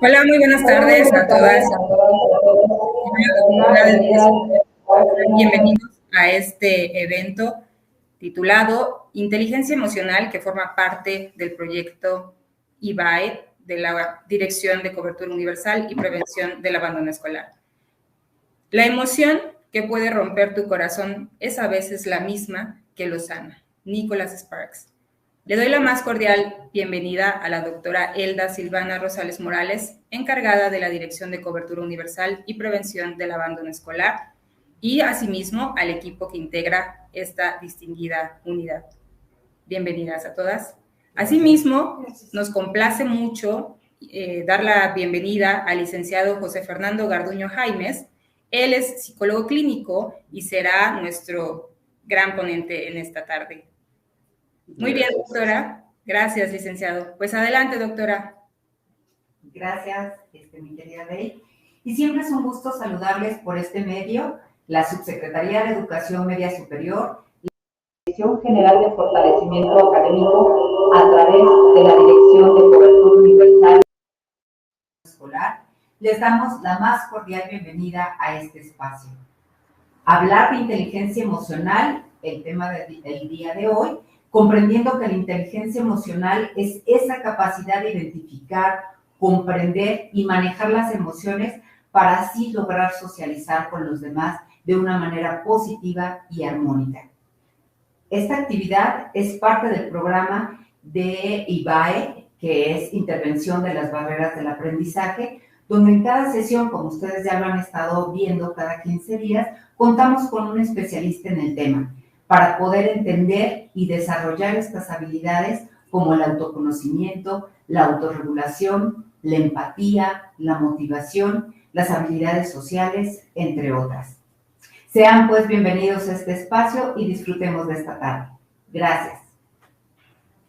Hola, muy buenas tardes a todas. Bienvenidos a este evento titulado Inteligencia Emocional, que forma parte del proyecto IBAE de la Dirección de Cobertura Universal y Prevención del Abandono Escolar. La emoción que puede romper tu corazón es a veces la misma que lo sana. Nicholas Sparks. Le doy la más cordial bienvenida a la doctora Elda Silvana Rosales Morales, encargada de la Dirección de Cobertura Universal y Prevención del Abandono Escolar, y asimismo al equipo que integra esta distinguida unidad. Bienvenidas a todas. Asimismo, nos complace mucho dar la bienvenida al licenciado José Fernando Garduño Jaimes. Él es psicólogo clínico y será nuestro gran ponente en esta tarde. Muy bien, doctora. Gracias, licenciado. Pues adelante, doctora. Gracias, mi querida Bey. Y siempre es un gusto saludarles por este medio, la Subsecretaría de Educación Media Superior, la Dirección General de Fortalecimiento Académico a través de la Dirección de Cobertura Universal Escolar. Les damos la más cordial bienvenida a este espacio. Hablar de inteligencia emocional, el tema del día de hoy, comprendiendo que la inteligencia emocional es esa capacidad de identificar, comprender y manejar las emociones para así lograr socializar con los demás de una manera positiva y armónica. Esta actividad es parte del programa de IBAE, que es Intervención de las Barreras del Aprendizaje, donde en cada sesión, como ustedes ya lo han estado viendo cada 15 días, contamos con un especialista en el tema para poder entender y desarrollar estas habilidades como el autoconocimiento, la autorregulación, la empatía, la motivación, las habilidades sociales, entre otras. Sean pues bienvenidos a este espacio y disfrutemos de esta tarde. Gracias.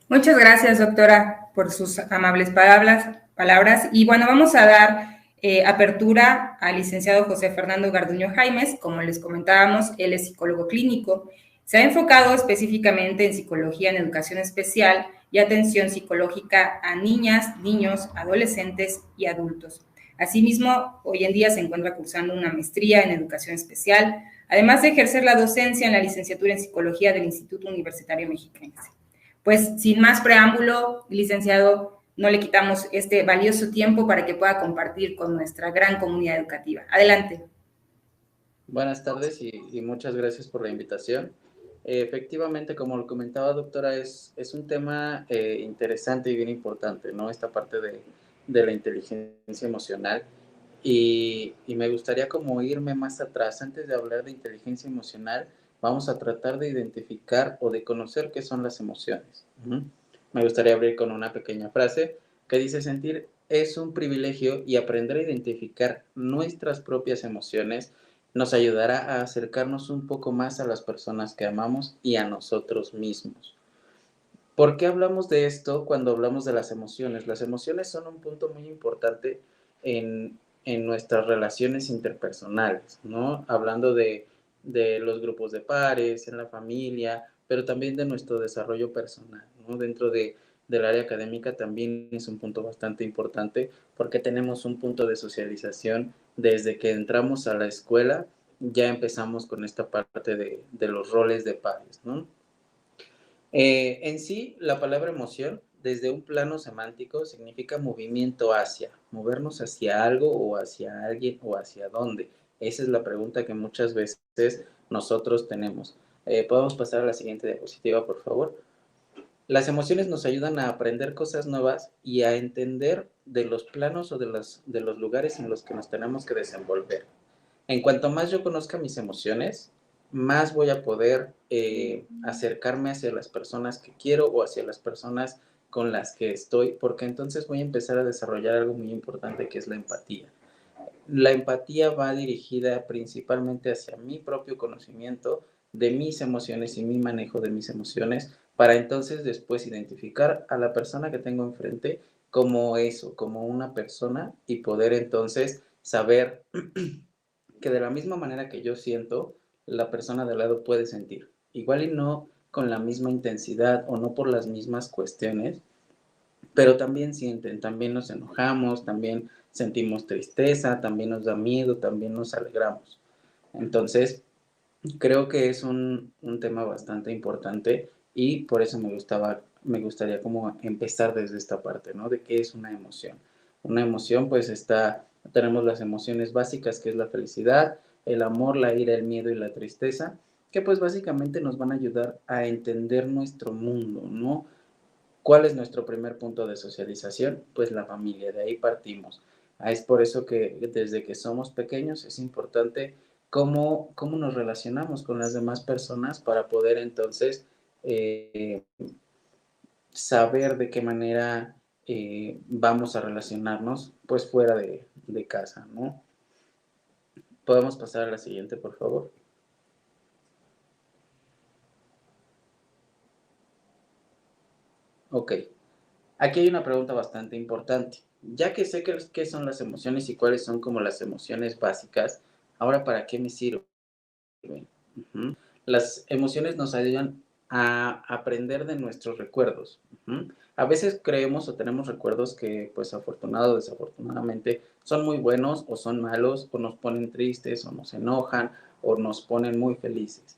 Muchas gracias, doctora, por sus amables palabras. Y bueno, vamos a dar apertura al licenciado José Fernando Garduño Jaimes. Como les comentábamos, él es psicólogo clínico. Se ha enfocado específicamente en psicología en educación especial y atención psicológica a niñas, niños, adolescentes y adultos. Asimismo, hoy en día se encuentra cursando una maestría en educación especial, además de ejercer la docencia en la licenciatura en psicología del Instituto Universitario Mexiquense. Pues sin más preámbulo, licenciado, no le quitamos este valioso tiempo para que pueda compartir con nuestra gran comunidad educativa. Adelante. Buenas tardes y muchas gracias por la invitación. Efectivamente, como lo comentaba doctora, es un tema interesante y bien importante, ¿no? Esta parte de la inteligencia emocional. Y me gustaría como irme más atrás. Antes de hablar de inteligencia emocional, vamos a tratar de identificar o de conocer qué son las emociones. Me gustaría abrir con una pequeña frase que dice: sentir es un privilegio y aprender a identificar nuestras propias emociones nos ayudará a acercarnos un poco más a las personas que amamos y a nosotros mismos. ¿Por qué hablamos de esto cuando hablamos de las emociones? Las emociones son un punto muy importante en nuestras relaciones interpersonales, ¿no? Hablando de los grupos de pares, en la familia, pero también de nuestro desarrollo personal, ¿no? Dentro del área académica también es un punto bastante importante porque tenemos un punto de socialización desde que entramos a la escuela. Ya empezamos con esta parte de los roles de pares, ¿no? En sí, la palabra emoción, desde un plano semántico, significa movimiento hacia, movernos hacia algo o hacia alguien o hacia dónde. Esa es la pregunta que muchas veces nosotros tenemos. ¿Podemos pasar a la siguiente diapositiva, por favor? Las emociones nos ayudan a aprender cosas nuevas y a entender de los planos o de los lugares en los que nos tenemos que desenvolver. En cuanto más yo conozca mis emociones, más voy a poder acercarme hacia las personas que quiero o hacia las personas con las que estoy, porque entonces voy a empezar a desarrollar algo muy importante que es la empatía. La empatía va dirigida principalmente hacia mi propio conocimiento de mis emociones y mi manejo de mis emociones, para entonces después identificar a la persona que tengo enfrente como eso, como una persona, y poder entonces saber que de la misma manera que yo siento, la persona de al lado puede sentir. Igual y no con la misma intensidad o no por las mismas cuestiones, pero también sienten, también nos enojamos, también sentimos tristeza, también nos da miedo, también nos alegramos. Entonces, creo que es un tema bastante importante y por eso me gustaría como empezar desde esta parte, ¿no? De qué es una emoción. Una emoción, pues tenemos las emociones básicas, que es la felicidad, el amor, la ira, el miedo y la tristeza, que pues básicamente nos van a ayudar a entender nuestro mundo, ¿no? ¿Cuál es nuestro primer punto de socialización? Pues la familia, de ahí partimos. Es por eso que desde que somos pequeños es importante cómo nos relacionamos con las demás personas para poder entonces saber de qué manera vamos a relacionarnos pues fuera de casa, ¿no? ¿Podemos pasar a la siguiente, por favor? Ok. Aquí hay una pregunta bastante importante. Ya que sé qué son las emociones y cuáles son como las emociones básicas, ahora ¿para qué me sirven? Ujú. Las emociones nos ayudan a aprender de nuestros recuerdos. Ujú. A veces creemos o tenemos recuerdos que, pues afortunado o desafortunadamente, son muy buenos o son malos, o nos ponen tristes, o nos enojan, o nos ponen muy felices.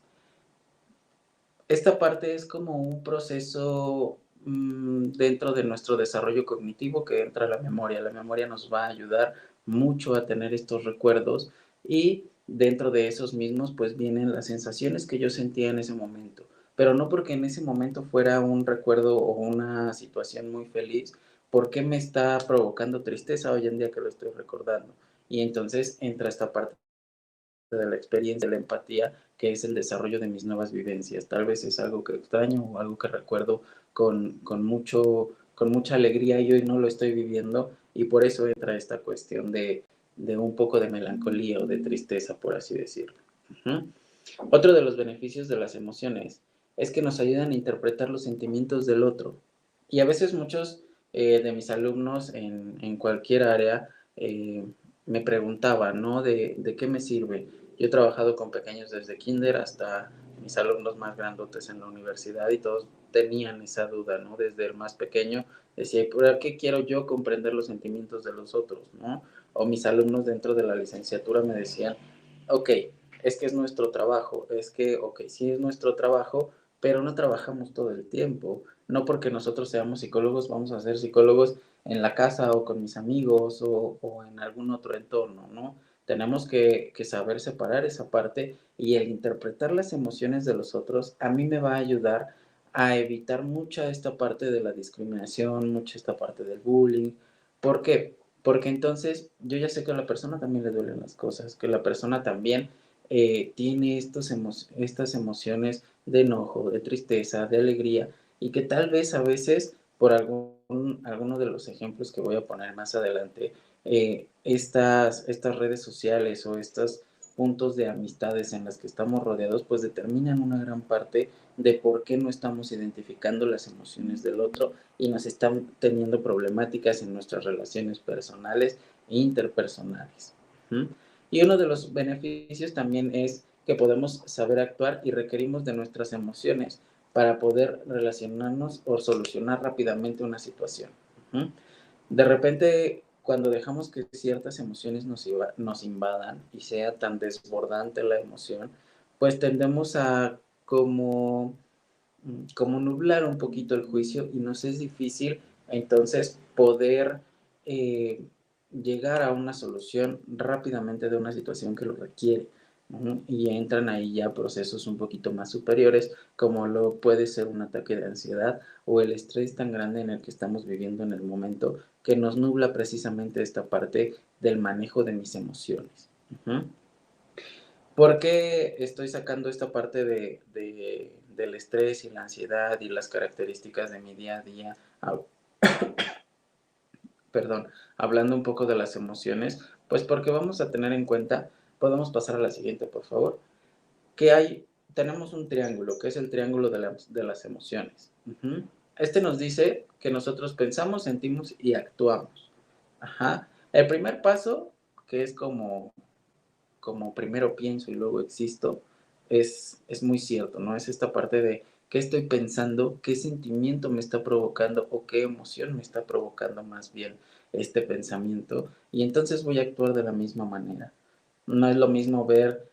Esta parte es como un proceso dentro de nuestro desarrollo cognitivo que entra la memoria. La memoria nos va a ayudar mucho a tener estos recuerdos y dentro de esos mismos pues vienen las sensaciones que yo sentía en ese momento. Pero no porque en ese momento fuera un recuerdo o una situación muy feliz, ¿por qué me está provocando tristeza hoy en día que lo estoy recordando? Y entonces entra esta parte de la experiencia, de la empatía, que es el desarrollo de mis nuevas vivencias. Tal vez es algo que extraño o algo que recuerdo con mucha alegría y hoy no lo estoy viviendo y por eso entra esta cuestión de un poco de melancolía o de tristeza, por así decirlo. Uh-huh. Otro de los beneficios de las emociones es que nos ayudan a interpretar los sentimientos del otro. Y a veces muchos de mis alumnos en cualquier área me preguntaban, ¿no? ¿De qué me sirve? Yo he trabajado con pequeños desde kinder hasta mis alumnos más grandotes en la universidad y todos tenían esa duda, ¿no? Desde el más pequeño decía, ¿por qué quiero yo comprender los sentimientos de los otros, ¿no? O mis alumnos dentro de la licenciatura me decían, ok, es que es nuestro trabajo, es que, ok, sí es nuestro trabajo, pero no trabajamos todo el tiempo. No porque nosotros seamos psicólogos, vamos a ser psicólogos en la casa o con mis amigos o en algún otro entorno, ¿no? Tenemos que saber separar esa parte y el interpretar las emociones de los otros a mí me va a ayudar a evitar mucha esta parte de la discriminación, mucha esta parte del bullying. ¿Por qué? Porque entonces yo ya sé que a la persona también le duelen las cosas, que la persona también tiene estas emociones de enojo, de tristeza, de alegría, y que tal vez a veces, por alguno de los ejemplos que voy a poner más adelante, estas redes sociales o estos puntos de amistades en las que estamos rodeados, pues determinan una gran parte de por qué no estamos identificando las emociones del otro y nos están teniendo problemáticas en nuestras relaciones personales e interpersonales. ¿Mm? Y uno de los beneficios también es que podemos saber actuar y requerimos de nuestras emociones para poder relacionarnos o solucionar rápidamente una situación. ¿Mm? De repente, cuando dejamos que ciertas emociones nos invadan y sea tan desbordante la emoción, pues tendemos a como nublar un poquito el juicio y nos es difícil entonces poder eh, llegar a una solución rápidamente de una situación que lo requiere. Y entran ahí ya procesos un poquito más superiores, como lo puede ser un ataque de ansiedad o el estrés tan grande en el que estamos viviendo en el momento que nos nubla precisamente esta parte del manejo de mis emociones. ¿Por qué estoy sacando esta parte del estrés y la ansiedad y las características de mi día a día? Perdón, hablando un poco de las emociones, pues porque vamos a tener en cuenta, podemos pasar a la siguiente, por favor, que tenemos un triángulo, que es el triángulo de las emociones. Este nos dice que nosotros pensamos, sentimos y actuamos. Ajá. El primer paso, que es como primero pienso y luego existo, es muy cierto, ¿no? Es esta parte de qué estoy pensando, qué sentimiento me está provocando o qué emoción me está provocando más bien este pensamiento y entonces voy a actuar de la misma manera. No es lo mismo ver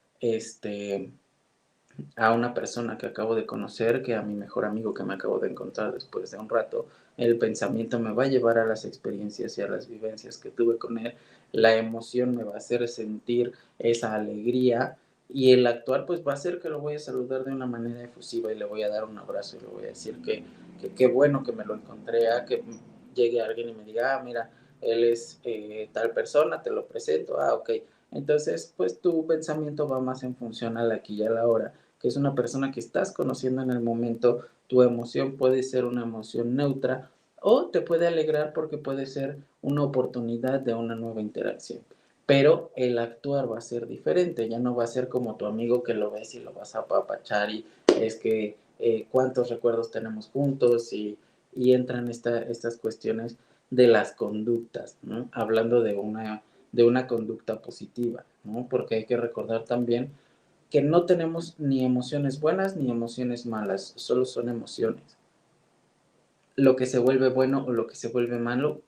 a una persona que acabo de conocer que a mi mejor amigo que me acabo de encontrar después de un rato. El pensamiento me va a llevar a las experiencias y a las vivencias que tuve con él, la emoción me va a hacer sentir esa alegría y el actuar pues va a ser que lo voy a saludar de una manera efusiva y le voy a dar un abrazo y le voy a decir que qué bueno que me lo encontré, a que llegue alguien y me diga, ah, mira, él es tal persona, te lo presento, ah, ok. Entonces, pues tu pensamiento va más en función al aquí y a la hora, que es una persona que estás conociendo en el momento, tu emoción puede ser una emoción neutra o te puede alegrar porque puede ser una oportunidad de una nueva interacción. Pero el actuar va a ser diferente, ya no va a ser como tu amigo que lo ves y lo vas a apapachar y es que cuántos recuerdos tenemos juntos y entran estas cuestiones de las conductas, ¿no? Hablando de una conducta positiva, ¿no? Porque hay que recordar también que no tenemos ni emociones buenas ni emociones malas, solo son emociones. Lo que se vuelve bueno o lo que se vuelve malo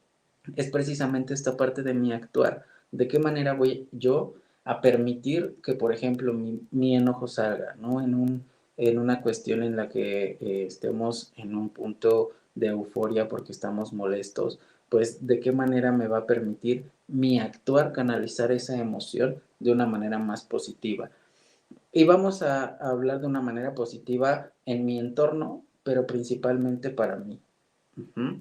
es precisamente esta parte de mi actuar. ¿De qué manera voy yo a permitir que, por ejemplo, mi enojo salga, ¿no? En una cuestión en la que estemos en un punto de euforia porque estamos molestos, pues de qué manera me va a permitir mi actuar canalizar esa emoción de una manera más positiva. Y vamos a hablar de una manera positiva en mi entorno, pero principalmente para mí. Uh-huh.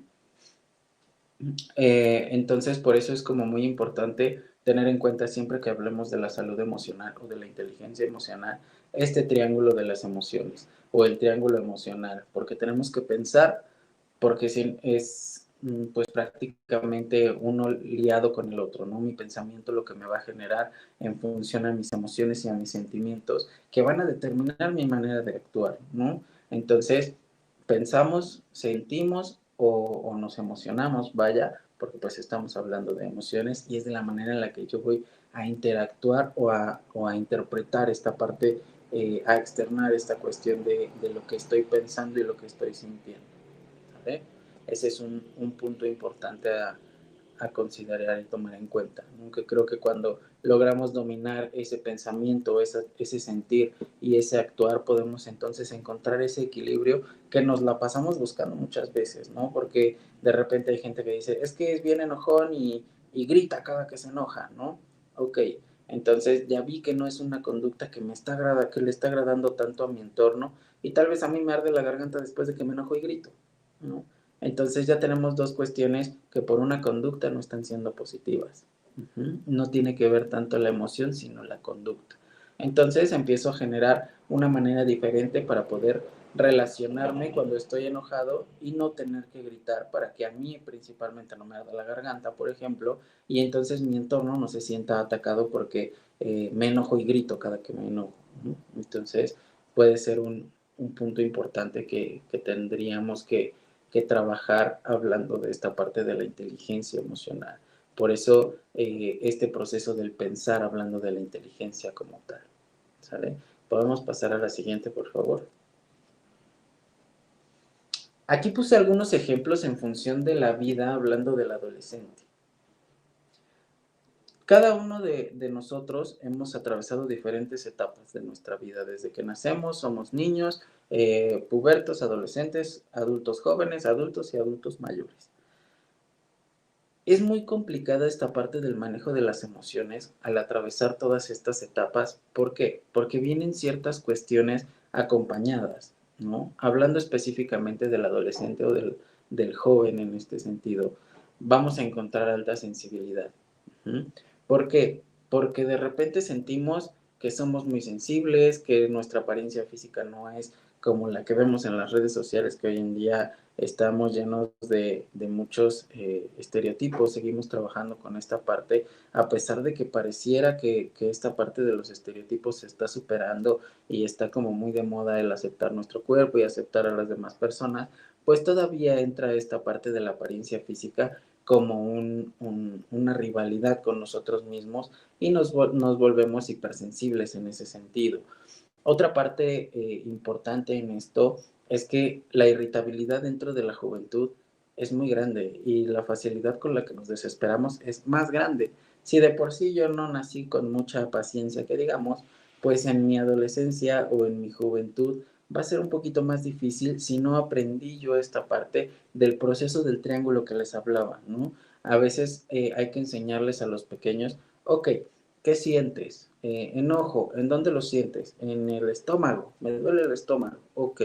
Entonces, por eso es como muy importante tener en cuenta siempre que hablemos de la salud emocional o de la inteligencia emocional, este triángulo de las emociones o el triángulo emocional, porque tenemos que pensar, porque es pues prácticamente uno liado con el otro, ¿no? Mi pensamiento lo que me va a generar en función a mis emociones y a mis sentimientos que van a determinar mi manera de actuar, ¿no? Entonces, pensamos, sentimos o nos emocionamos, vaya, porque pues estamos hablando de emociones y es de la manera en la que yo voy a interactuar o a interpretar esta parte, a externar esta cuestión de lo que estoy pensando y lo que estoy sintiendo. ¿Vale? Ese es un punto importante a considerar y tomar en cuenta. Aunque creo que cuando logramos dominar ese pensamiento, ese sentir y ese actuar, podemos entonces encontrar ese equilibrio que nos la pasamos buscando muchas veces, ¿no? Porque de repente hay gente que dice, es que es bien enojón y grita cada que se enoja, ¿no? Ok, entonces ya vi que no es una conducta que que le está agradando tanto a mi entorno y tal vez a mí me arde la garganta después de que me enojo y grito, ¿no? Entonces ya tenemos dos cuestiones que por una conducta no están siendo positivas. No tiene que ver tanto la emoción, sino la conducta. Entonces empiezo a generar una manera diferente para poder relacionarme cuando estoy enojado y no tener que gritar para que a mí principalmente no me arda la garganta, por ejemplo, y entonces mi entorno no se sienta atacado porque me enojo y grito cada que me enojo. Entonces puede ser un punto importante que tendríamos que trabajar hablando de esta parte de la inteligencia emocional. Por eso este proceso del pensar hablando de la inteligencia como tal. ¿Sale? Podemos pasar a la siguiente, por favor. Aquí puse algunos ejemplos en función de la vida hablando del adolescente. Cada uno de nosotros hemos atravesado diferentes etapas de nuestra vida. Desde que nacemos, somos niños, pubertos, adolescentes, adultos jóvenes, adultos y adultos mayores. Es muy complicada esta parte del manejo de las emociones al atravesar todas estas etapas. ¿Por qué? Porque vienen ciertas cuestiones acompañadas, ¿no? Hablando específicamente del adolescente o del joven en este sentido, vamos a encontrar alta sensibilidad. ¿Por qué? Porque de repente sentimos que somos muy sensibles, que nuestra apariencia física no es como la que vemos en las redes sociales, que hoy en día estamos llenos de muchos estereotipos, seguimos trabajando con esta parte, a pesar de que pareciera que esta parte de los estereotipos se está superando y está como muy de moda el aceptar nuestro cuerpo y aceptar a las demás personas, pues todavía entra esta parte de la apariencia física como una rivalidad con nosotros mismos y nos volvemos hipersensibles en ese sentido. Otra parte importante en esto es que la irritabilidad dentro de la juventud es muy grande y la facilidad con la que nos desesperamos es más grande. Si de por sí yo no nací con mucha paciencia, que digamos, pues en mi adolescencia o en mi juventud va a ser un poquito más difícil si no aprendí yo esta parte del proceso del triángulo que les hablaba, ¿no? A veces hay que enseñarles a los pequeños, ok, ¿qué sientes? Enojo, ¿en dónde lo sientes? En el estómago, me duele el estómago, ok.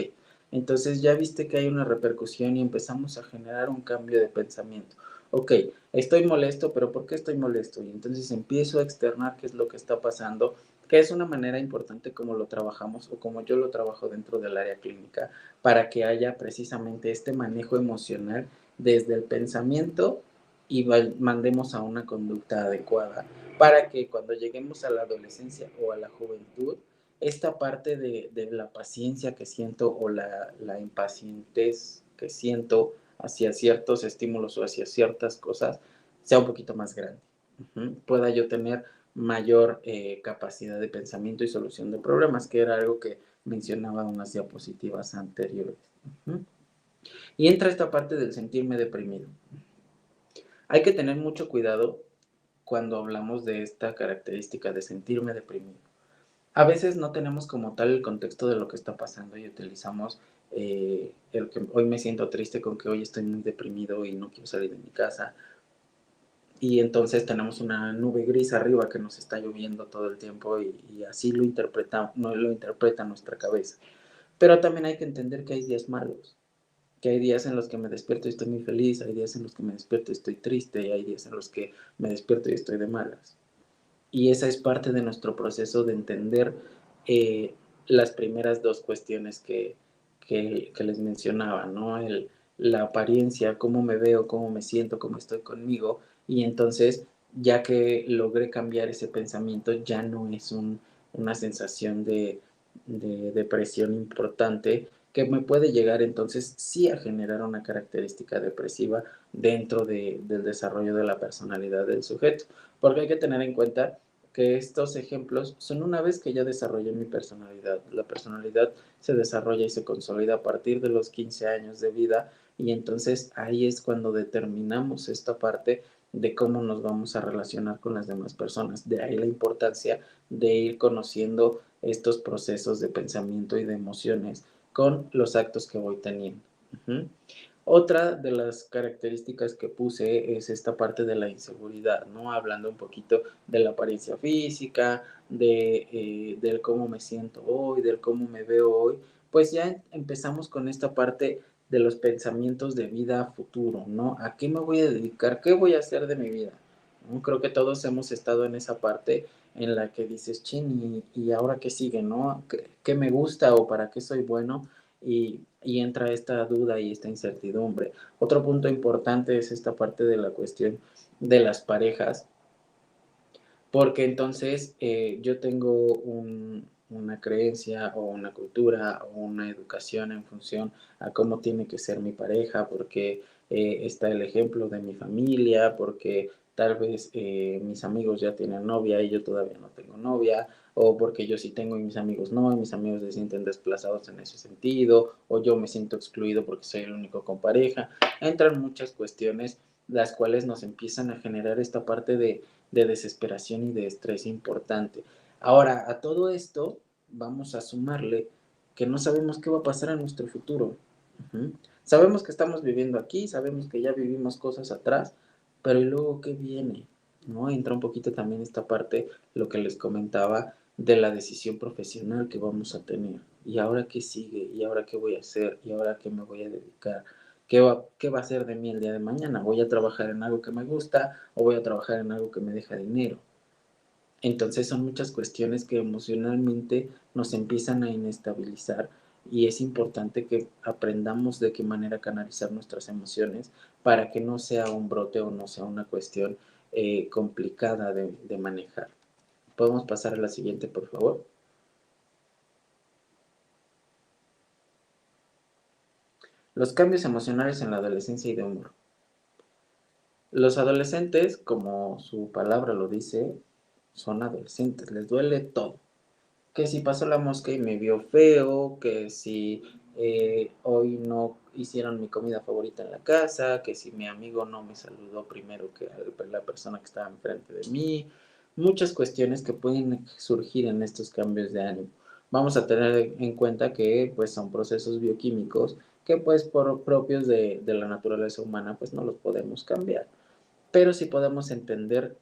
Entonces ya viste que hay una repercusión y empezamos a generar un cambio de pensamiento. Ok, estoy molesto, pero ¿por qué estoy molesto? Y entonces empiezo a externar qué es lo que está pasando, que es una manera importante como lo trabajamos o como yo lo trabajo dentro del área clínica, para que haya precisamente este manejo emocional desde el pensamiento y mandemos a una conducta adecuada, para que cuando lleguemos a la adolescencia o a la juventud, esta parte de la paciencia que siento o la impacientez que siento hacia ciertos estímulos o hacia ciertas cosas sea un poquito más grande. Pueda yo tener mayor capacidad de pensamiento y solución de problemas, que era algo que mencionaba en unas diapositivas anteriores. Y entra esta parte del sentirme deprimido. Hay que tener mucho cuidado cuando hablamos de esta característica de sentirme deprimido. A veces no tenemos como tal el contexto de lo que está pasando y utilizamos el que hoy me siento triste con que hoy estoy muy deprimido y no quiero salir de mi casa. Y entonces tenemos una nube gris arriba que nos está lloviendo todo el tiempo y así no lo interpreta nuestra cabeza. Pero también hay que entender que hay días malos, que hay días en los que me despierto y estoy muy feliz, hay días en los que me despierto y estoy triste, y hay días en los que me despierto y estoy de malas. Y esa es parte de nuestro proceso de entender eh, las primeras dos cuestiones que les mencionaba, ¿no? La apariencia, cómo me veo, cómo me siento, cómo estoy conmigo. Y entonces, ya que logré cambiar ese pensamiento, ya no es una sensación de depresión importante que me puede llegar entonces sí a generar una característica depresiva dentro del desarrollo de la personalidad del sujeto. Porque hay que tener en cuenta que estos ejemplos son una vez que ya desarrollé mi personalidad. La personalidad se desarrolla y se consolida a partir de los 15 años de vida y entonces ahí es cuando determinamos esta parte de cómo nos vamos a relacionar con las demás personas. De ahí la importancia de ir conociendo estos procesos de pensamiento y de emociones con los actos que voy teniendo. Otra de las características que puse es esta parte de la inseguridad, ¿no? Hablando un poquito de la apariencia física, del cómo me siento hoy, del cómo me veo hoy, pues ya empezamos con esta parte de los pensamientos de vida futuro, ¿no? ¿A qué me voy a dedicar? ¿Qué voy a hacer de mi vida? ¿No? Creo que todos hemos estado en esa parte en la que dices, chin, ¿y ahora qué sigue, no? ¿Qué me gusta o para qué soy bueno? Y entra esta duda y esta incertidumbre. Otro punto importante es esta parte de la cuestión de las parejas, porque entonces yo tengo una creencia o una cultura o una educación en función a cómo tiene que ser mi pareja, porque está el ejemplo de mi familia, porque tal vez mis amigos ya tienen novia y yo todavía no tengo novia, o porque yo sí tengo y mis amigos no, y mis amigos se sienten desplazados en ese sentido, o yo me siento excluido porque soy el único con pareja. Entran muchas cuestiones las cuales nos empiezan a generar esta parte de desesperación y de estrés importante. Ahora, a todo esto vamos a sumarle que no sabemos qué va a pasar en nuestro futuro. Sabemos que estamos viviendo aquí, sabemos que ya vivimos cosas atrás, pero ¿y luego qué viene? ¿No? Entra un poquito también esta parte, lo que les comentaba, de la decisión profesional que vamos a tener. ¿Y ahora qué sigue? ¿Y ahora qué voy a hacer? ¿Y ahora qué me voy a dedicar? ¿Qué va a ser de mí el día de mañana? ¿Voy a trabajar en algo que me gusta o voy a trabajar en algo que me deja dinero? Entonces son muchas cuestiones que emocionalmente nos empiezan a inestabilizar y es importante que aprendamos de qué manera canalizar nuestras emociones para que no sea un brote o no sea una cuestión complicada de manejar. ¿Podemos pasar a la siguiente, por favor? Los cambios emocionales en la adolescencia y de humor. Los adolescentes, como su palabra lo dice, son adolescentes, les duele todo. Que si pasó la mosca y me vio feo, que si hoy no hicieron mi comida favorita en la casa, que si mi amigo no me saludó primero que la persona que estaba enfrente de mí, muchas cuestiones que pueden surgir en estos cambios de ánimo. Vamos a tener en cuenta que pues son procesos bioquímicos que pues por propios de la naturaleza humana pues no los podemos cambiar, pero sí podemos entender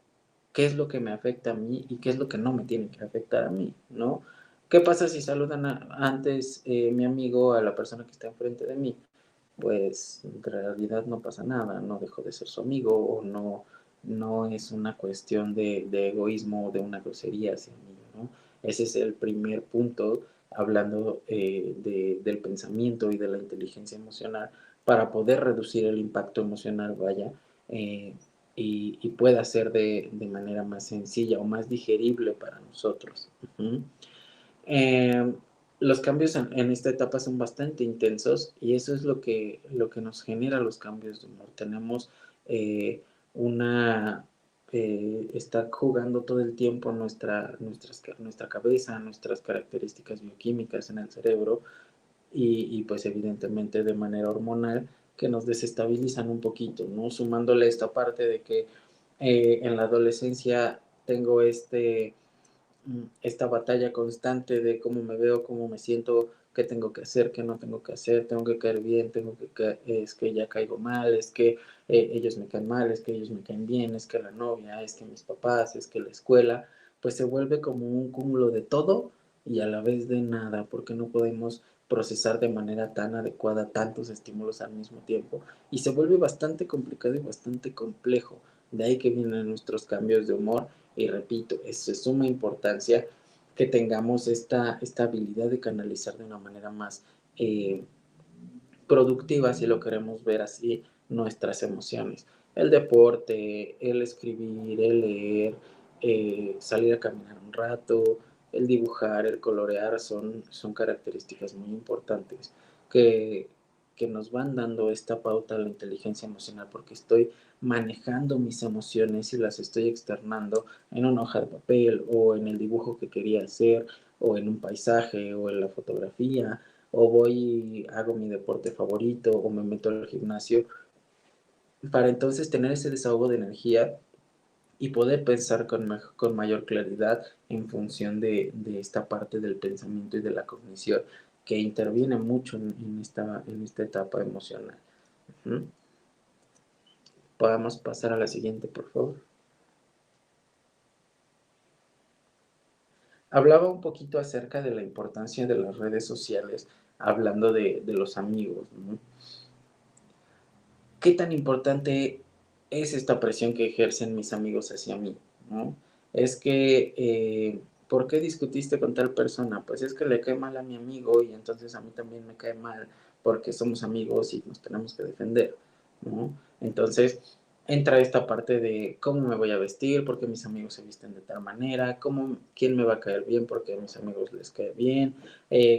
qué es lo que me afecta a mí y qué es lo que no me tiene que afectar a mí, ¿no? ¿Qué pasa si saludan antes mi amigo a la persona que está enfrente de mí? Pues en realidad no pasa nada, no dejo de ser su amigo o no es una cuestión de egoísmo o de una grosería hacia mí, ¿no? Ese es el primer punto hablando del pensamiento y de la inteligencia emocional para poder reducir el impacto emocional, vaya, eh, y pueda ser de manera más sencilla o más digerible para nosotros. Uh-huh. Eh, los cambios en esta etapa son bastante intensos y eso es lo que nos genera los cambios de humor. Tenemos eh, una... está jugando todo el tiempo nuestra cabeza, nuestras características bioquímicas en el cerebro y pues evidentemente de manera hormonal que nos desestabilizan un poquito, ¿no? Sumándole esta parte de que en la adolescencia tengo esta batalla constante de cómo me veo, cómo me siento, qué tengo que hacer, qué no tengo que hacer, tengo que caer bien, es que ya caigo mal, es que ellos me caen mal, es que ellos me caen bien, es que la novia, es que mis papás, es que la escuela, pues se vuelve como un cúmulo de todo y a la vez de nada, porque no podemos procesar de manera tan adecuada tantos estímulos al mismo tiempo y se vuelve bastante complicado y bastante complejo. De ahí que vienen nuestros cambios de humor y repito, es de suma importancia que tengamos esta habilidad de canalizar de una manera más productiva, si lo queremos ver así, nuestras emociones. El deporte, el escribir, el leer, salir a caminar un rato, el dibujar, el colorear, son características muy importantes que, que nos van dando esta pauta a la inteligencia emocional porque estoy manejando mis emociones y las estoy externando en una hoja de papel o en el dibujo que quería hacer o en un paisaje o en la fotografía o voy y hago mi deporte favorito o me meto al gimnasio para entonces tener ese desahogo de energía y poder pensar con mayor claridad en función de esta parte del pensamiento y de la cognición que interviene mucho en esta etapa emocional. ¿Mm? Podemos pasar a la siguiente, por favor. Hablaba un poquito acerca de la importancia de las redes sociales, hablando de los amigos, ¿no? ¿Qué tan importante es esta presión que ejercen mis amigos hacia mí? ¿No? Es que, ¿por qué discutiste con tal persona? Pues es que le cae mal a mi amigo y entonces a mí también me cae mal porque somos amigos y nos tenemos que defender, ¿no? Entonces entra esta parte de cómo me voy a vestir porque mis amigos se visten de tal manera, quién me va a caer bien porque a mis amigos les cae bien,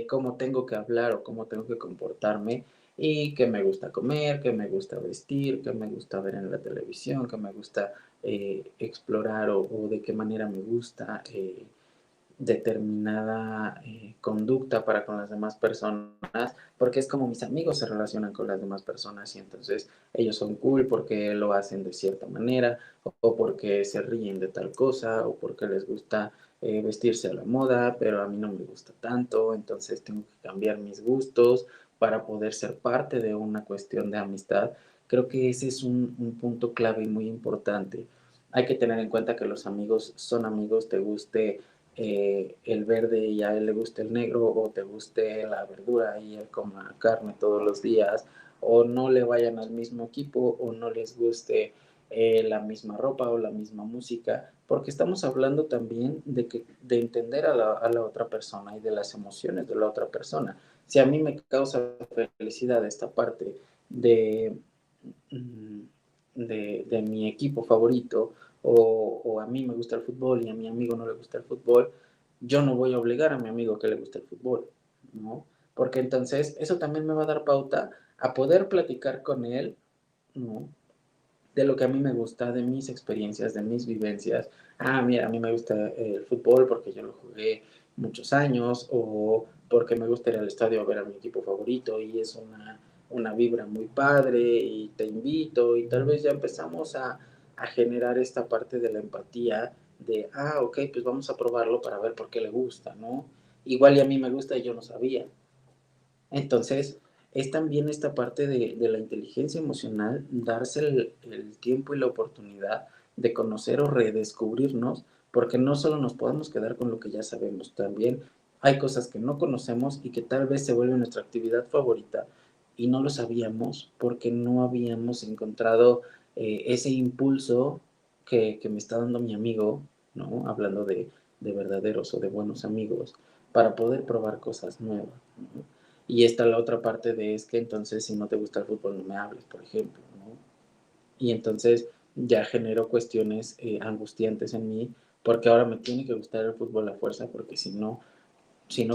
cómo tengo que hablar o cómo tengo que comportarme y qué me gusta comer, qué me gusta vestir, qué me gusta ver en la televisión, qué me gusta explorar o de qué manera me gusta determinada conducta para con las demás personas, porque es como mis amigos se relacionan con las demás personas y entonces ellos son cool porque lo hacen de cierta manera o porque se ríen de tal cosa o porque les gusta vestirse a la moda, pero a mí no me gusta tanto, entonces tengo que cambiar mis gustos para poder ser parte de una cuestión de amistad. Creo que ese es un punto clave y muy importante. Hay que tener en cuenta que los amigos son amigos, te guste el verde y a él le guste el negro, o te guste la verdura y él coma carne todos los días, o no le vayan al mismo equipo, o no les guste la misma ropa o la misma música, porque estamos hablando también de entender a la otra persona y de las emociones de la otra persona. Si a mí me causa felicidad esta parte de, de mi equipo favorito, o a mí me gusta el fútbol y a mi amigo no le gusta el fútbol, yo no voy a obligar a mi amigo que le guste el fútbol, ¿no? Porque entonces eso también me va a dar pauta a poder platicar con él, ¿no? De lo que a mí me gusta, de mis experiencias, de mis vivencias. Ah, mira, a mí me gusta el fútbol porque yo lo jugué muchos años, o porque me gusta ir al estadio a ver a mi equipo favorito y es una vibra muy padre y te invito y tal vez ya empezamos a generar esta parte de la empatía de, ok, pues vamos a probarlo para ver por qué le gusta, ¿no? Igual y a mí me gusta y yo no sabía. Entonces, es también esta parte de la inteligencia emocional, darse el tiempo y la oportunidad de conocer o redescubrirnos, porque no solo nos podemos quedar con lo que ya sabemos, también hay cosas que no conocemos y que tal vez se vuelven nuestra actividad favorita y no lo sabíamos porque no habíamos encontrado ese impulso que me está dando mi amigo, ¿no? Hablando de verdaderos o de buenos amigos, para poder probar cosas nuevas, ¿no? Y está la otra parte de es que entonces si no te gusta el fútbol no me hables, por ejemplo, ¿no? Y entonces ya genero cuestiones angustiantes en mí porque ahora me tiene que gustar el fútbol a fuerza porque si no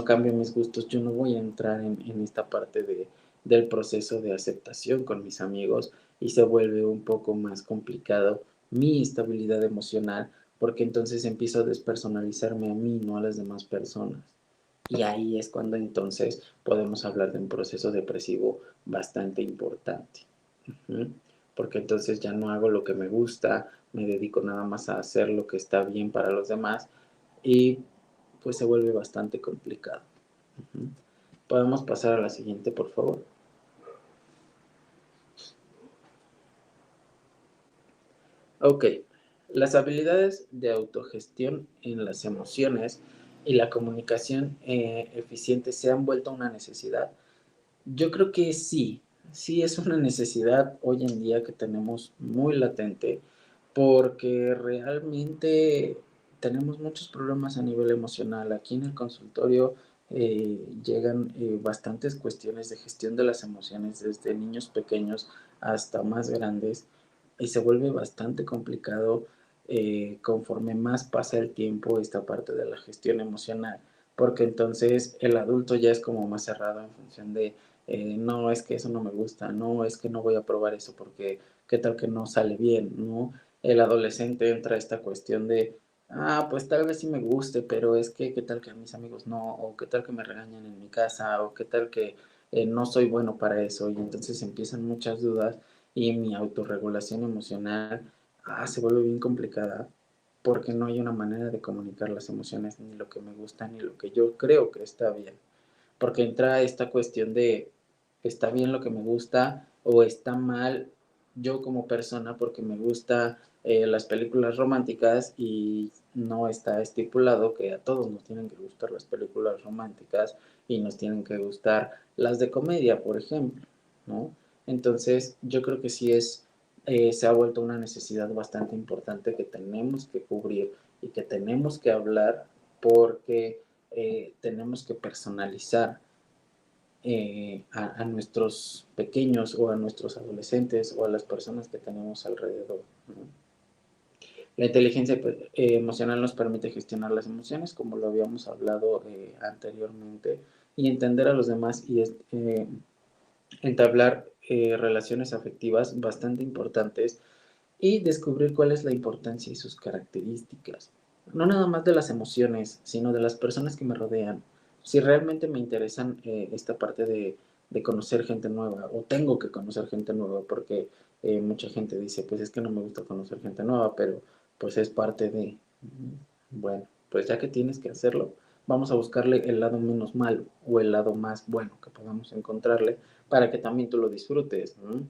cambio mis gustos yo no voy a entrar en esta parte del proceso de aceptación con mis amigos y se vuelve un poco más complicado mi estabilidad emocional porque entonces empiezo a despersonalizarme a mí, no a las demás personas. Y ahí es cuando entonces podemos hablar de un proceso depresivo bastante importante. ¿Uh? Porque entonces ya no hago lo que me gusta, me dedico nada más a hacer lo que está bien para los demás y pues se vuelve bastante complicado. Uh-huh. Podemos pasar a la siguiente, por favor. Ok, las habilidades de autogestión en las emociones y la comunicación eficiente se han vuelto una necesidad. Yo creo que sí, sí es una necesidad hoy en día que tenemos muy latente porque realmente tenemos muchos problemas a nivel emocional. Aquí en el consultorio llegan bastantes cuestiones de gestión de las emociones desde niños pequeños hasta más grandes y se vuelve bastante complicado conforme más pasa el tiempo esta parte de la gestión emocional, porque entonces el adulto ya es como más cerrado en función de no, es que eso no me gusta, no, es que no voy a probar eso porque qué tal que no sale bien, ¿no? El adolescente entra a esta cuestión de, pues tal vez sí me guste, pero es que qué tal que a mis amigos no, o qué tal que me regañan en mi casa, o qué tal que no soy bueno para eso, y entonces empiezan muchas dudas y mi autorregulación emocional se vuelve bien complicada porque no hay una manera de comunicar las emociones, ni lo que me gusta, ni lo que yo creo que está bien, porque entra esta cuestión de está bien lo que me gusta o está mal yo como persona porque me gusta las películas románticas y no está estipulado que a todos nos tienen que gustar las películas románticas y nos tienen que gustar las de comedia, por ejemplo, ¿no? Entonces yo creo que sí se ha vuelto una necesidad bastante importante que tenemos que cubrir y que tenemos que hablar porque tenemos que personalizar a nuestros pequeños o a nuestros adolescentes o a las personas que tenemos alrededor, ¿no? La inteligencia emocional nos permite gestionar las emociones, como lo habíamos hablado anteriormente, y entender a los demás y entablar relaciones afectivas bastante importantes y descubrir cuál es la importancia y sus características. No nada más de las emociones, sino de las personas que me rodean. Si realmente me interesan esta parte de conocer gente nueva, o tengo que conocer gente nueva, porque mucha gente dice, pues es que no me gusta conocer gente nueva, pero pues es parte de, bueno, pues ya que tienes que hacerlo, vamos a buscarle el lado menos malo o el lado más bueno que podamos encontrarle para que también tú lo disfrutes, ¿no?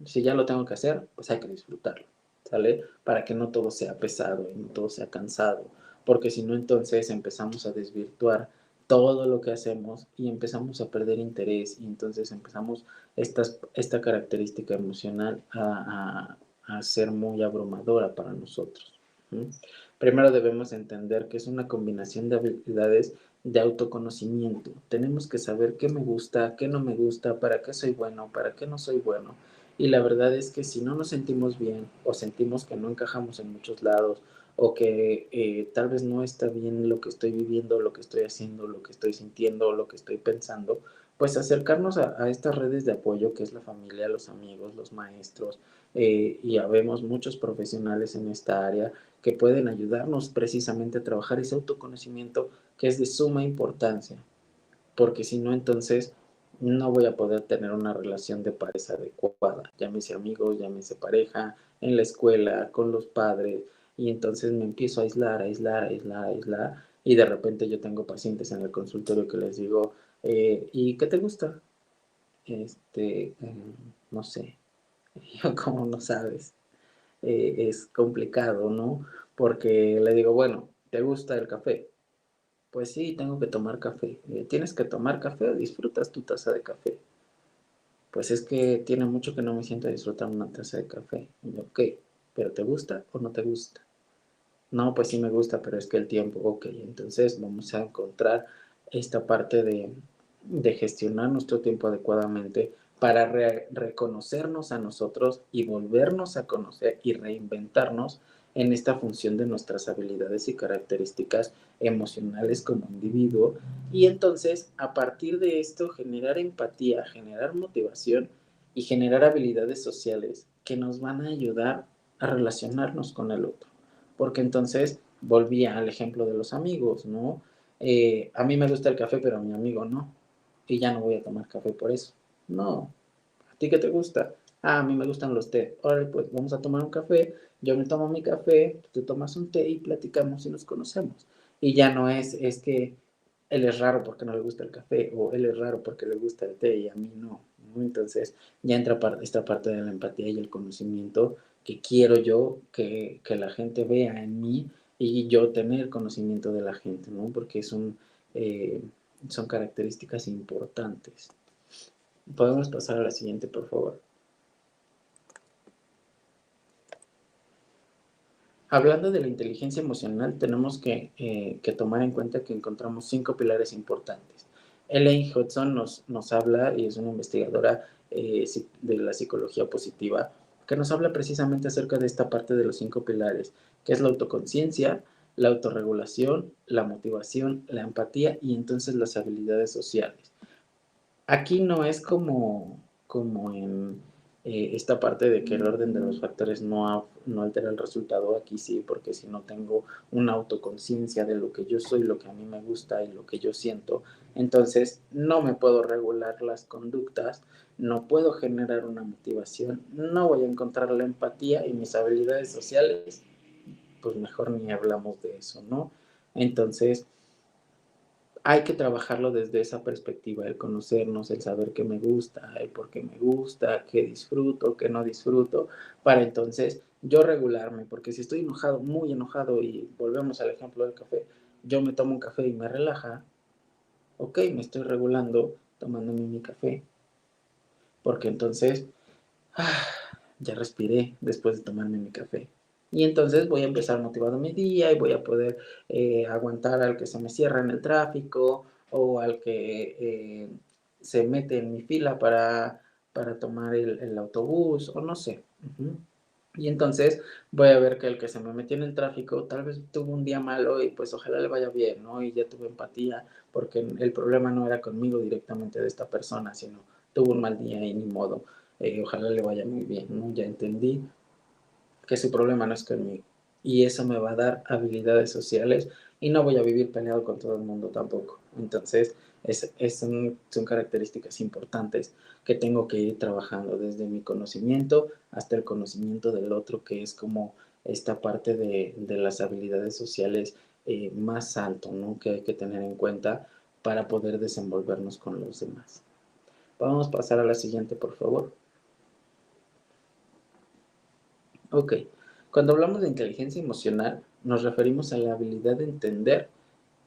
Si ya lo tengo que hacer, pues hay que disfrutarlo, ¿sale? Para que no todo sea pesado y no todo sea cansado, porque si no, entonces empezamos a desvirtuar todo lo que hacemos y empezamos a perder interés y entonces empezamos esta característica emocional a ser muy abrumadora para nosotros. ¿Sí? Primero debemos entender que es una combinación de habilidades de autoconocimiento. Tenemos que saber qué me gusta, qué no me gusta, para qué soy bueno, para qué no soy bueno. Y la verdad es que si no nos sentimos bien o sentimos que no encajamos en muchos lados o que tal vez no está bien lo que estoy viviendo, lo que estoy haciendo, lo que estoy sintiendo, lo que estoy pensando, pues acercarnos a estas redes de apoyo que es la familia, los amigos, los maestros, y habemos muchos profesionales en esta área que pueden ayudarnos precisamente a trabajar ese autoconocimiento que es de suma importancia, porque si no, entonces no voy a poder tener una relación de pareja adecuada, llámese amigos, llámese pareja, en la escuela, con los padres, y entonces me empiezo a aislar, aislar, aislar, aislar, y de repente yo tengo pacientes en el consultorio que les digo, ¿y qué te gusta? No sé, yo como no sabes, es complicado, ¿no? Porque le digo, bueno, ¿te gusta el café? Pues sí, tengo que tomar café. ¿Tienes que tomar café o disfrutas tu taza de café? Pues es que tiene mucho que no me siento a disfrutar una taza de café. Y yo, ok, ¿pero te gusta o no te gusta? No, pues sí me gusta, pero es que el tiempo, ok, entonces vamos a encontrar esta parte de gestionar nuestro tiempo adecuadamente para reconocernos a nosotros y volvernos a conocer y reinventarnos en esta función de nuestras habilidades y características emocionales como individuo. Y entonces, a partir de esto, generar empatía, generar motivación y generar habilidades sociales que nos van a ayudar a relacionarnos con el otro. Porque entonces volvía al ejemplo de los amigos, ¿no? A mí me gusta el café, pero a mi amigo no. Y ya no voy a tomar café por eso. No. ¿A ti qué te gusta? Ah, a mí me gustan los té. Ahora pues vamos a tomar un café, yo me tomo mi café, tú tomas un té y platicamos y nos conocemos. Y ya no es que él es raro porque no le gusta el café o él es raro porque le gusta el té y a mí no, ¿no? Entonces ya entra esta parte de la empatía y el conocimiento que quiero yo que la gente vea en mí y yo tener conocimiento de la gente, ¿no? Porque eh, son características importantes. Podemos pasar a la siguiente, por favor. Hablando de la inteligencia emocional, tenemos que tomar en cuenta que encontramos 5 pilares importantes. Elaine Hudson nos habla, y es una investigadora de la psicología positiva, que nos habla precisamente acerca de esta parte de los 5 pilares, que es la autoconciencia, la autorregulación, la motivación, la empatía y entonces las habilidades sociales. Aquí no es como en esta parte de que el orden de los factores no altera el resultado, aquí sí, porque si no tengo una autoconciencia de lo que yo soy, lo que a mí me gusta y lo que yo siento, entonces no me puedo regular las conductas, no puedo generar una motivación, no voy a encontrar la empatía y mis habilidades sociales, pues mejor ni hablamos de eso, ¿no? Entonces, hay que trabajarlo desde esa perspectiva, el conocernos, el saber qué me gusta, el por qué me gusta, qué disfruto, qué no disfruto, para entonces yo regularme, porque si estoy enojado, muy enojado, y volvemos al ejemplo del café, yo me tomo un café y me relaja, ok, me estoy regulando tomándome mi café, porque entonces ah, ya respiré después de tomarme mi café. Y entonces voy a empezar motivado mi día y voy a poder aguantar al que se me cierra en el tráfico o al que se mete en mi fila para tomar el autobús o no sé. Y entonces voy a ver que el que se me metió en el tráfico tal vez tuvo un día malo y pues ojalá le vaya bien, ¿no? Y ya tuve empatía porque el problema no era conmigo directamente de esta persona, sino tuvo un mal día y ni modo. Ojalá le vaya muy bien, ¿no? Ya entendí que su problema no es conmigo. Y eso me va a dar habilidades sociales y no voy a vivir peleado con todo el mundo tampoco. Entonces, son características importantes que tengo que ir trabajando desde mi conocimiento hasta el conocimiento del otro, que es como esta parte de las habilidades sociales más alto, ¿no? Que hay que tener en cuenta para poder desenvolvernos con los demás. Vamos a pasar a la siguiente, por favor. Ok, cuando hablamos de inteligencia emocional, nos referimos a la habilidad de entender,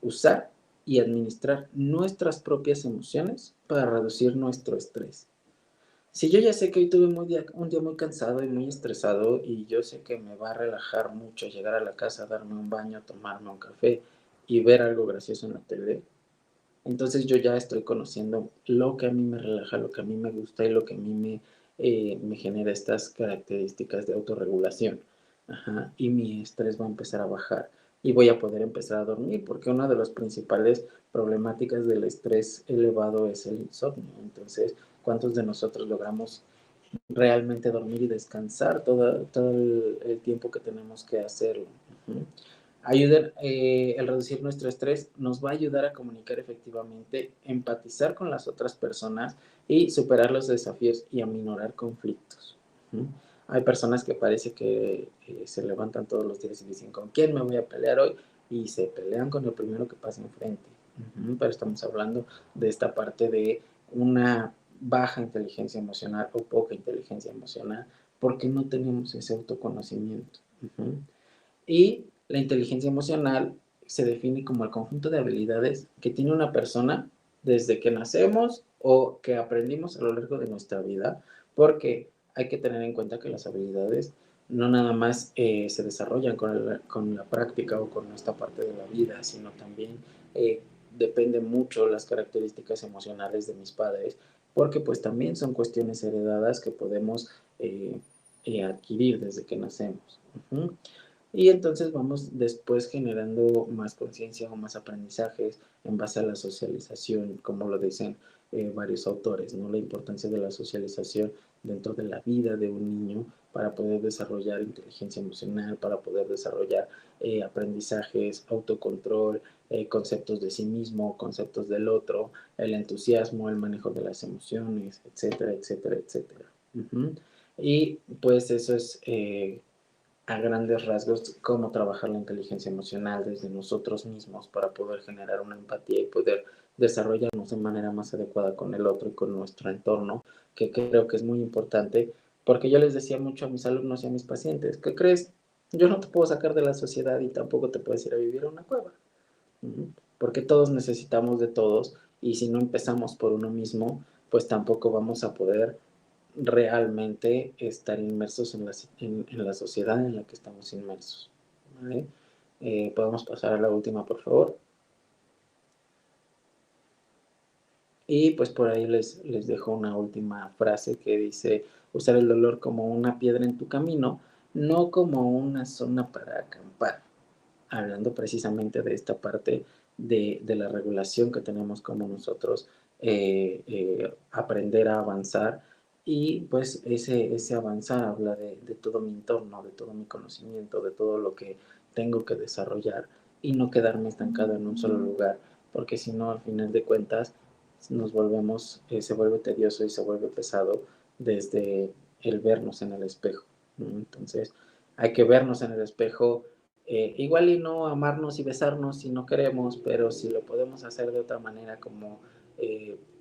usar y administrar nuestras propias emociones para reducir nuestro estrés. Si yo ya sé que hoy tuve un día muy cansado y muy estresado y yo sé que me va a relajar mucho llegar a la casa, darme un baño, tomarme un café y ver algo gracioso en la tele, entonces yo ya estoy conociendo lo que a mí me relaja, lo que a mí me gusta y lo que a mí me genera estas características de autorregulación. Ajá, y mi estrés va a empezar a bajar y voy a poder empezar a dormir, porque una de las principales problemáticas del estrés elevado es el insomnio. Entonces, ¿cuántos de nosotros logramos realmente dormir y descansar todo el tiempo que tenemos que hacerlo? El reducir nuestro estrés nos va a ayudar a comunicar efectivamente, empatizar con las otras personas y superar los desafíos y aminorar conflictos. Hay personas que parece que se levantan todos los días y dicen, ¿con quién me voy a pelear hoy? Y se pelean con el primero que pasa enfrente. Pero estamos hablando de esta parte de una baja inteligencia emocional o poca inteligencia emocional porque no tenemos ese autoconocimiento. Y la inteligencia emocional se define como el conjunto de habilidades que tiene una persona desde que nacemos o que aprendimos a lo largo de nuestra vida, porque hay que tener en cuenta que las habilidades no nada más se desarrollan con la práctica o con esta parte de la vida, sino también depende mucho las características emocionales de mis padres, porque pues también son cuestiones heredadas que podemos adquirir desde que nacemos. Y entonces vamos después generando más conciencia o más aprendizajes en base a la socialización, como lo dicen varios autores, ¿no? La importancia de la socialización dentro de la vida de un niño para poder desarrollar inteligencia emocional, para poder desarrollar aprendizajes, autocontrol, conceptos de sí mismo, conceptos del otro, el entusiasmo, el manejo de las emociones, etcétera, etcétera, etcétera. Y pues eso es a grandes rasgos cómo trabajar la inteligencia emocional desde nosotros mismos para poder generar una empatía y poder desarrollarnos de manera más adecuada con el otro y con nuestro entorno, que creo que es muy importante, porque yo les decía mucho a mis alumnos y a mis pacientes, ¿qué crees? Yo no te puedo sacar de la sociedad y tampoco te puedes ir a vivir a una cueva, porque todos necesitamos de todos y si no empezamos por uno mismo, pues tampoco vamos a poder realmente estar inmersos en la sociedad en la que estamos inmersos. ¿Vale? Podemos pasar a la última, por favor. Y pues por ahí les dejo una última frase que dice, usar el dolor como una piedra en tu camino, no como una zona para acampar. Hablando precisamente de esta parte de la regulación que tenemos como nosotros aprender a avanzar y pues ese avanzar habla de todo mi entorno, de todo mi conocimiento, de todo lo que tengo que desarrollar y no quedarme estancado en un solo lugar, porque si no, al final de cuentas, nos volvemos, se vuelve tedioso y se vuelve pesado desde el vernos en el espejo, ¿no? Entonces, hay que vernos en el espejo, igual y no amarnos y besarnos si no queremos, pero si lo podemos hacer de otra manera, como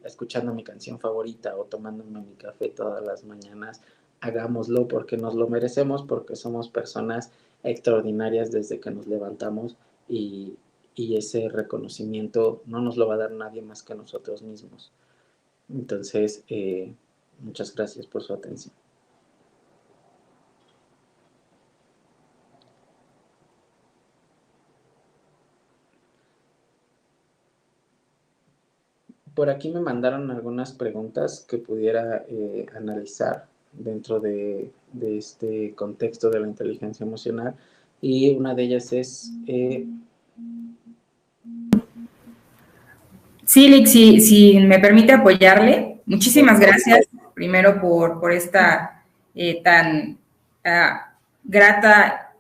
escuchando mi canción favorita o tomándome mi café todas las mañanas, hagámoslo porque nos lo merecemos, porque somos personas extraordinarias desde que nos levantamos y ese reconocimiento no nos lo va a dar nadie más que nosotros mismos. Entonces, muchas gracias por su atención. Por aquí me mandaron algunas preguntas que pudiera analizar dentro de este contexto de la inteligencia emocional y una de ellas es... Sí, Lick, si me permite apoyarle, muchísimas gracias primero por esta tan grata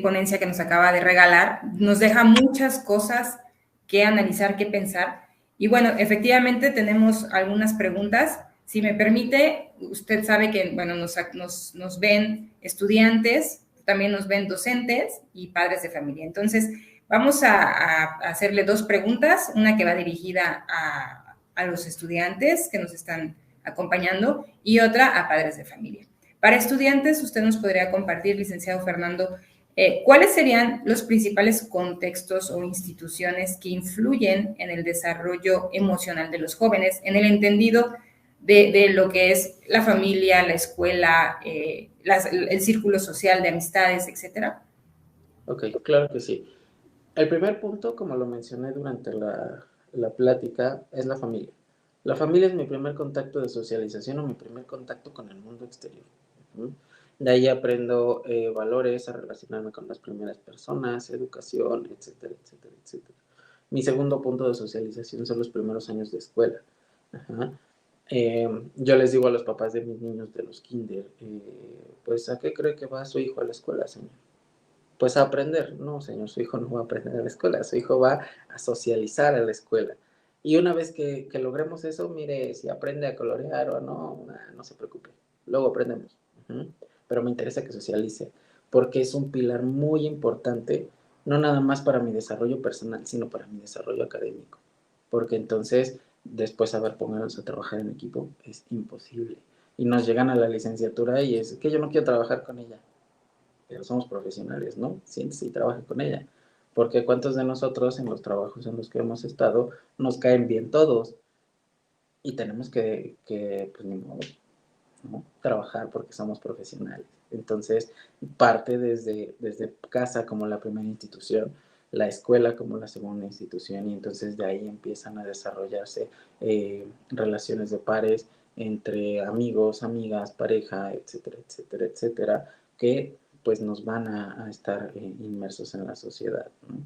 ponencia que nos acaba de regalar. Nos deja muchas cosas que analizar, que pensar. Y bueno, efectivamente tenemos algunas preguntas. Si me permite, usted sabe que bueno, nos ven estudiantes, también nos ven docentes y padres de familia. Entonces, vamos a hacerle dos preguntas, una que va dirigida a los estudiantes que nos están acompañando y otra a padres de familia. Para estudiantes, usted nos podría compartir, licenciado Fernando, ¿cuáles serían los principales contextos o instituciones que influyen en el desarrollo emocional de los jóvenes, en el entendido de lo que es la familia, la escuela, el círculo social de amistades, etcétera? Ok, claro que sí. El primer punto, como lo mencioné durante la plática, es la familia. La familia es mi primer contacto de socialización o mi primer contacto con el mundo exterior. De ahí aprendo valores, a relacionarme con las primeras personas, educación, etcétera, etcétera, etcétera. Mi segundo punto de socialización son los primeros años de escuela. Yo les digo a los papás de mis niños de los kinder, pues ¿a qué cree que va su hijo a la escuela, señor? pues a aprender. No, señor, su hijo no va a aprender a la escuela, su hijo va a socializar a la escuela. Y una vez que logremos eso, mire, si aprende a colorear o no, no se preocupe, luego aprendemos. Pero me interesa que socialice, porque es un pilar muy importante, no nada más para mi desarrollo personal, sino para mi desarrollo académico. Porque entonces, después, a ver, pónganlos a trabajar en equipo, es imposible. Y nos llegan a la licenciatura y es que yo no quiero trabajar con ella. Pero somos profesionales, ¿no? Siéntese y trabaja con ella. Porque cuántos de nosotros en los trabajos en los que hemos estado nos caen bien todos y tenemos que pues ni modo, ¿no? Trabajar porque somos profesionales. Entonces, parte desde casa como la primera institución, la escuela como la segunda institución, y entonces de ahí empiezan a desarrollarse relaciones de pares entre amigos, amigas, pareja, etcétera, etcétera, etcétera, que pues nos van a estar inmersos en la sociedad, ¿no?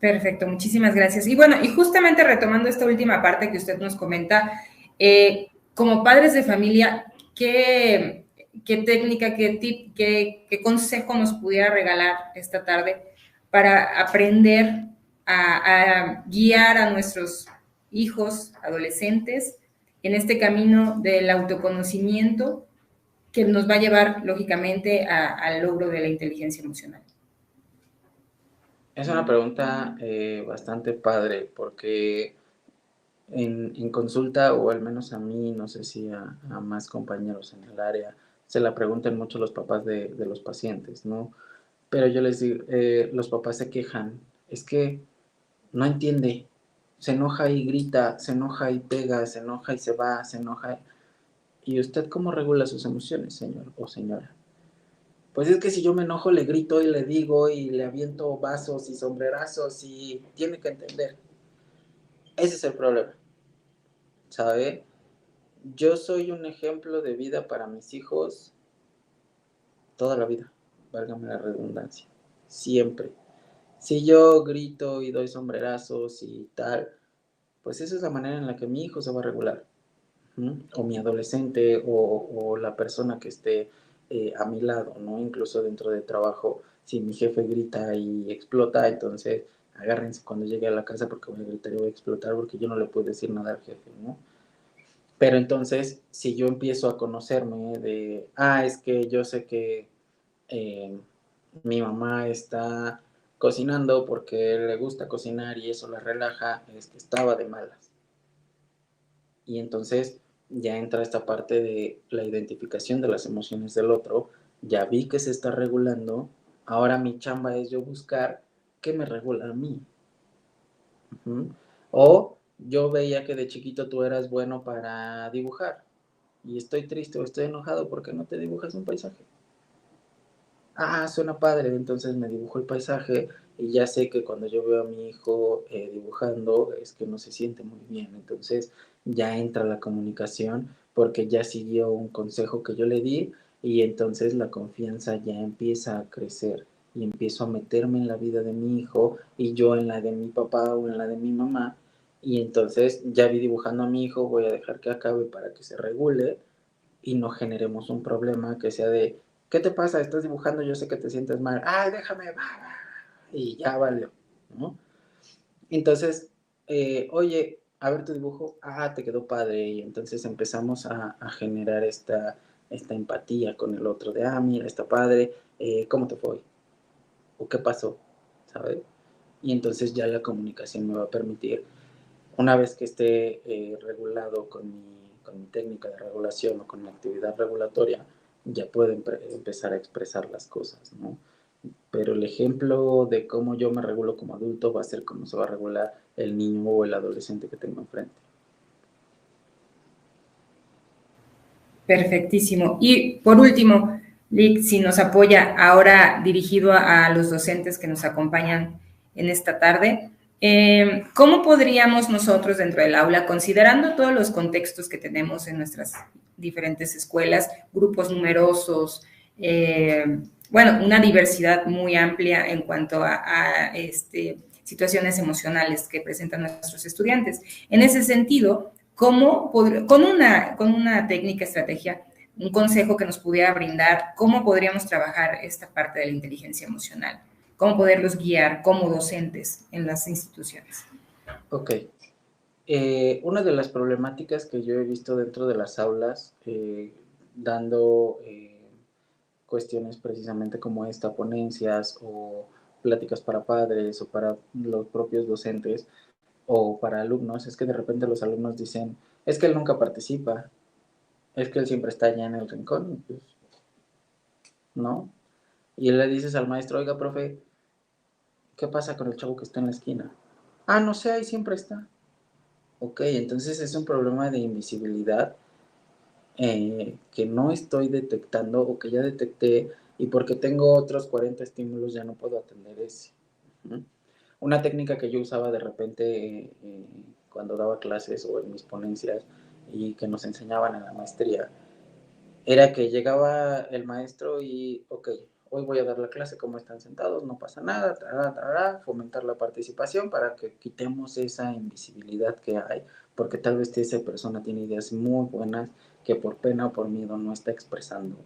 Perfecto, muchísimas gracias. Y bueno, y justamente retomando esta última parte que usted nos comenta, como padres de familia, ¿qué técnica, qué tip, qué consejo nos pudiera regalar esta tarde para aprender a guiar a nuestros hijos, adolescentes, en este camino del autoconocimiento que nos va a llevar, lógicamente, al logro de la inteligencia emocional? Es una pregunta bastante padre porque en consulta, o al menos a mí, no sé si a más compañeros en el área, se la preguntan mucho los papás de los pacientes, ¿no? Pero yo les digo, los papás se quejan, es que no entiende, se enoja y grita, se enoja y pega, se enoja y se va, se enoja. ¿Y usted cómo regula sus emociones, señor o señora? Pues es que si yo me enojo, le grito y le digo y le aviento vasos y sombrerazos y tiene que entender. Ese es el problema, ¿sabe? Yo soy un ejemplo de vida para mis hijos toda la vida, válgame la redundancia, siempre. Si yo grito y doy sombrerazos y tal, pues esa es la manera en la que mi hijo se va a regular, o mi adolescente, o la persona que esté a mi lado, ¿no? Incluso dentro del trabajo, si mi jefe grita y explota, entonces agárrense cuando llegue a la casa porque voy a gritar y voy a explotar porque yo no le puedo decir nada al jefe, ¿no? Pero entonces, si yo empiezo a conocerme de, es que yo sé que eh, mi mamá está cocinando porque le gusta cocinar y eso la relaja, es que estaba de malas. Y entonces ya entra esta parte de la identificación de las emociones del otro, ya vi que se está regulando, ahora mi chamba es yo buscar qué me regula a mí. O yo veía que de chiquito tú eras bueno para dibujar y estoy triste o estoy enojado porque no te dibujas un paisaje. Suena padre, entonces me dibujo el paisaje y ya sé que cuando yo veo a mi hijo dibujando es que no se siente muy bien, entonces ya entra la comunicación porque ya siguió un consejo que yo le di y entonces la confianza ya empieza a crecer y empiezo a meterme en la vida de mi hijo y yo en la de mi papá o en la de mi mamá y entonces ya vi dibujando a mi hijo, voy a dejar que acabe para que se regule y no generemos un problema que sea de, ¿qué te pasa? Estás dibujando, yo sé que te sientes mal. Déjame. Y ya valió, ¿no? Entonces, oye, a ver tu dibujo. Te quedó padre. Y entonces empezamos a generar esta empatía con el otro de, mira, está padre. ¿Cómo te fue? ¿O qué pasó? ¿Sabes? Y entonces ya la comunicación me va a permitir, una vez que esté regulado con mi técnica de regulación o con mi actividad regulatoria, ya puedo empezar a expresar las cosas, ¿no? Pero el ejemplo de cómo yo me regulo como adulto va a ser cómo se va a regular el niño o el adolescente que tengo enfrente. Perfectísimo. Y por último, Lick, si nos apoya ahora dirigido a los docentes que nos acompañan en esta tarde, ¿cómo podríamos nosotros dentro del aula, considerando todos los contextos que tenemos en nuestras diferentes escuelas, grupos numerosos, bueno, una diversidad muy amplia en cuanto a situaciones emocionales que presentan nuestros estudiantes? En ese sentido, ¿cómo con una técnica, estrategia, un consejo que nos pudiera brindar, cómo podríamos trabajar esta parte de la inteligencia emocional, cómo poderlos guiar como docentes en las instituciones. Ok. Una de las problemáticas que yo he visto dentro de las aulas, dando cuestiones precisamente como esta, ponencias o pláticas para padres o para los propios docentes o para alumnos, es que de repente los alumnos dicen, es que él nunca participa, es que él siempre está allá en el rincón, pues, ¿no? Y le dices al maestro, oiga, profe, ¿qué pasa con el chavo que está en la esquina? Ah, no sé, ahí siempre está. Ok, entonces es un problema de invisibilidad que no estoy detectando o que ya detecté y porque tengo otros 40 estímulos ya no puedo atender ese. Una técnica que yo usaba de repente cuando daba clases o en mis ponencias y que nos enseñaban en la maestría era que llegaba el maestro y, ok, hoy voy a dar la clase, ¿cómo están sentados? No pasa nada, fomentar la participación para que quitemos esa invisibilidad que hay, porque tal vez esa persona tiene ideas muy buenas que por pena o por miedo no está expresando.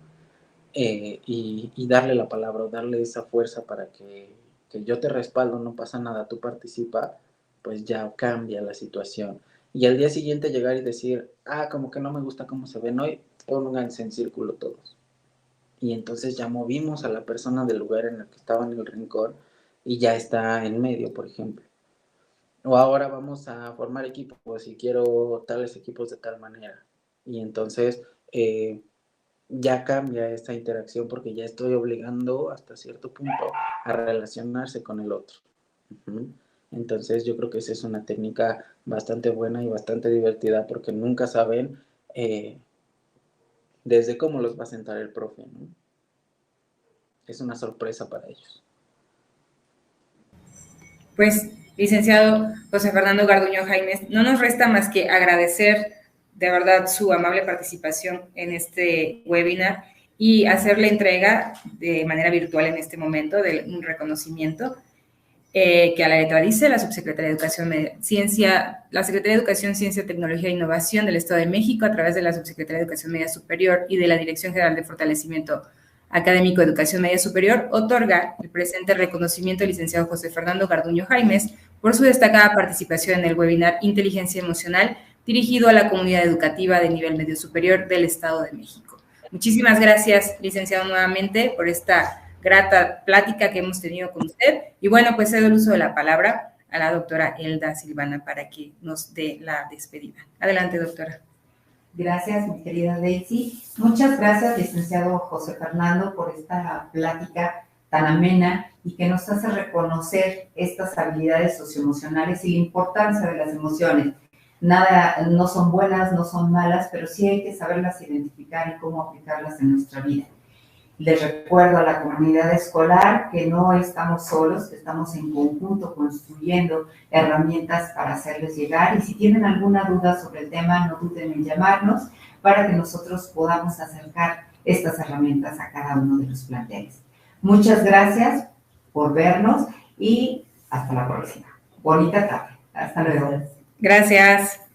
Y darle la palabra o darle esa fuerza para que yo te respaldo, no pasa nada, tú participa, pues ya cambia la situación. Y al día siguiente llegar y decir, como que no me gusta cómo se ven hoy, pónganse en círculo todos. Y entonces ya movimos a la persona del lugar en el que estaba en el rincón y ya está en medio, por ejemplo. O ahora vamos a formar equipos y quiero tales equipos de tal manera. Y entonces ya cambia esta interacción porque ya estoy obligando hasta cierto punto a relacionarse con el otro. Entonces yo creo que esa es una técnica bastante buena y bastante divertida porque nunca saben desde cómo los va a sentar el profe, ¿no? Es una sorpresa para ellos. Pues, licenciado José Fernando Garduño Jaimes, no nos resta más que agradecer de verdad su amable participación en este webinar y hacer la entrega de manera virtual en este momento de un reconocimiento que a la letra dice la Subsecretaría de Educación, Ciencia, la Secretaría de Educación, Ciencia, Tecnología e Innovación del Estado de México, a través de la Subsecretaría de Educación Media Superior y de la Dirección General de Fortalecimiento Académico de Educación Media Superior, otorga el presente reconocimiento al licenciado José Fernando Garduño Jaimes por su destacada participación en el webinar Inteligencia Emocional, dirigido a la comunidad educativa de nivel medio superior del Estado de México. Muchísimas gracias, licenciado, nuevamente por esta grata plática que hemos tenido con usted. Y bueno, pues cedo el uso de la palabra a la doctora Elda Silvana para que nos dé la despedida. Adelante, doctora. Gracias, mi querida Daisy. Muchas gracias, licenciado José Fernando, por esta plática tan amena y que nos hace reconocer estas habilidades socioemocionales y la importancia de las emociones. Nada, no son buenas, no son malas, pero sí hay que saberlas identificar y cómo aplicarlas en nuestra vida. Les recuerdo a la comunidad escolar que no estamos solos, que estamos en conjunto construyendo herramientas para hacerles llegar y si tienen alguna duda sobre el tema, no duden en llamarnos para que nosotros podamos acercar estas herramientas a cada uno de los planteles. Muchas gracias por vernos y hasta la próxima. Bonita tarde. Hasta luego. Gracias.